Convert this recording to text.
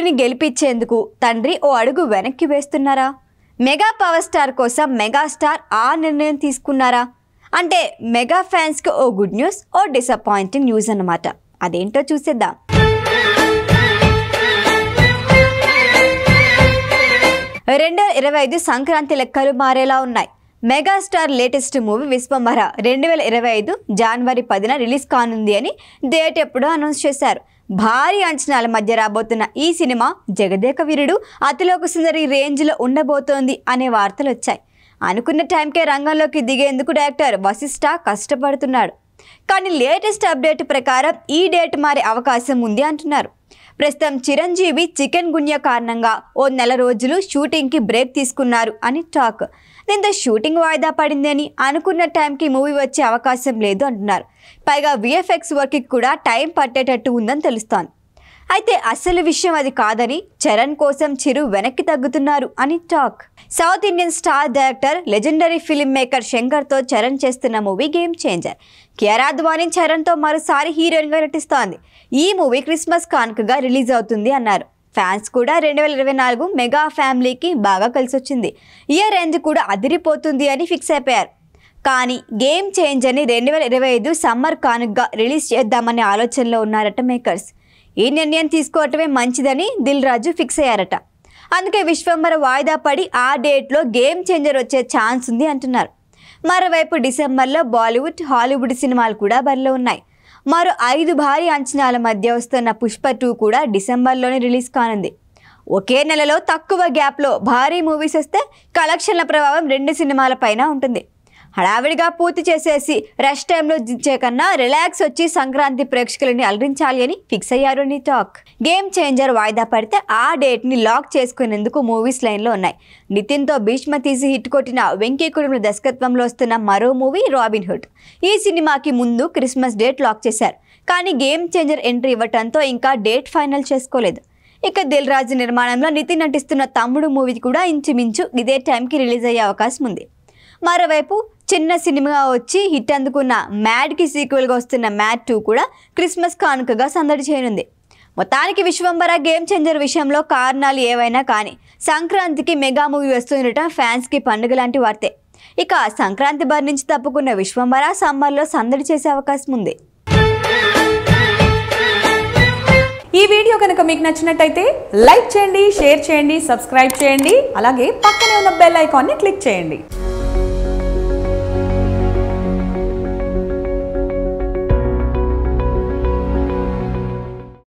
కూతురిని గెలిపించేందుకు తండ్రి ఓ అడుగు వెనక్కి వేస్తున్నారా? మెగా పవర్ స్టార్ కోసం మెగాస్టార్ ఆ నిర్ణయం తీసుకున్నారా? అంటే మెగా ఫ్యాన్స్కి ఓ గుడ్ న్యూస్, ఓ డిసప్పాయింటింగ్ న్యూస్ అన్నమాట. అదేంటో చూసేద్దాం. రెండు 2025 సంక్రాంతి లెక్కలు మారేలా ఉన్నాయి. మెగాస్టార్ లేటెస్ట్ మూవీ విశ్వంభర 2025 జనవరి 10న రిలీజ్ కానుంది అని డేట్ ఎప్పుడో అనౌన్స్ చేశారు. భారీ అంచనాల మధ్య రాబోతున్న ఈ సినిమా జగదేక వీరుడు అతిలోక సుందరి రేంజ్లో ఉండబోతోంది అనే వార్తలు వచ్చాయి. అనుకున్న టైంకే రంగంలోకి దిగేందుకు డైరెక్టర్ వశిష్ఠ కష్టపడుతున్నాడు. కానీ లేటెస్ట్ అప్డేట్ ప్రకారం ఈ డేట్ మారే అవకాశం ఉంది అంటున్నారు. ప్రస్తుతం చిరంజీవి చికెన్ గున్యా కారణంగా ఓ నెల రోజులు షూటింగ్కి బ్రేక్ తీసుకున్నారు అని టాక్. దీంతో షూటింగ్ వాయిదా పడింది అని, అనుకున్న టైంకి మూవీ వచ్చే అవకాశం లేదు అంటున్నారు. పైగా విఎఫ్ఎక్స్ వర్క్కి కూడా టైం పట్టేటట్టు ఉందని తెలుస్తోంది. అయితే అసలు విషయం అది కాదని, చరణ్ కోసం చిరు వెనక్కి తగ్గుతున్నారు అని talk. South Indian star director, legendary film maker శంకర్తో చరణ్ చేస్తున్న movie game changer. Kiara Advani చరణ్తో మరోసారి హీరోయిన్గా నటిస్తోంది. ఈ మూవీ క్రిస్మస్ కానుకగా రిలీజ్ అవుతుంది అన్నారు. ఫ్యాన్స్ కూడా 2024 మెగా ఫ్యామిలీకి బాగా కలిసొచ్చింది. ఇయర్ ఎండ్ కూడా అదిరిపోతుంది అని ఫిక్స్ అయిపోయారు. కానీ గేమ్ చేంజర్ని 2025 సమ్మర్ కానుకగా రిలీజ్ చేద్దామనే ఆలోచనలో ఉన్నారట మేకర్స్. ఈ నిర్ణయం తీసుకోవటమే మంచిదని దిల్ రాజు ఫిక్స్ అయ్యారట. అందుకే విశ్వంభర వాయిదా పడి ఆ డేట్లో గేమ్ చేంజర్ వచ్చే ఛాన్స్ ఉంది అంటున్నారు. మరోవైపు డిసెంబర్లో బాలీవుడ్, హాలీవుడ్ సినిమాలు కూడా బరిలో ఉన్నాయి. మరో 5 భారీ అంచనాల మధ్య వస్తున్న పుష్ప 2 కూడా డిసెంబర్లోనే రిలీజ్ కానుంది. ఒకే నెలలో తక్కువ గ్యాప్లో భారీ మూవీస్ వస్తే కలెక్షన్ల ప్రభావం 2 సినిమాల పైన ఉంటుంది. హడావిడిగా పూర్తి చేసేసి రష్ టైంలో దించే కన్నా రిలాక్స్ వచ్చి సంక్రాంతి ప్రేక్షకులని అలరించాలి అని ఫిక్స్ అయ్యారు అని టాక్. గేమ్ చేంజర్ వాయిదా పడితే ఆ డేట్ని లాక్ చేసుకునేందుకు మూవీస్ లైన్లో ఉన్నాయి. నితిన్తో భీష్మ తీసి హిట్ కొట్టిన వెంకీ కుటుంబ దర్శకత్వంలో వస్తున్న మరో మూవీ రాబిన్ హుడ్. ఈ సినిమాకి ముందు క్రిస్మస్ డేట్ లాక్ చేశారు. కానీ గేమ్ చేంజర్ ఎంట్రీ ఇవ్వడంతో ఇంకా డేట్ ఫైనల్ చేసుకోలేదు. ఇక దిల్ రాజు నిర్మాణంలో నితిన్ నటిస్తున్న తమ్ముడు మూవీ కూడా ఇంచుమించు ఇదే టైంకి రిలీజ్ అయ్యే అవకాశం ఉంది. మరోవైపు చిన్న సినిమాగా వచ్చి హిట్ అందుకున్న మ్యాడ్కి సీక్వెల్గా వస్తున్న మ్యాడ్ 2 కూడా క్రిస్మస్ కానుకగా సందడి చేయనుంది. మొత్తానికి విశ్వంభర గేమ్ చేంజర్ విషయంలో కారణాలు ఏవైనా కానీ సంక్రాంతికి మెగా మూవీ వస్తుండటం ఫ్యాన్స్కి పండుగ లాంటి వార్తే. ఇక సంక్రాంతి బారి నుంచి తప్పుకున్న విశ్వంభర సమ్మర్లో సందడి చేసే అవకాశం ఉంది. ఈ వీడియో కనుక మీకు నచ్చినట్టయితే లైక్ చేయండి, షేర్ చేయండి, సబ్స్క్రైబ్ చేయండి. అలాగే పక్కనే ఉన్న బెల్ ఐకాన్ని క్లిక్ చేయండి.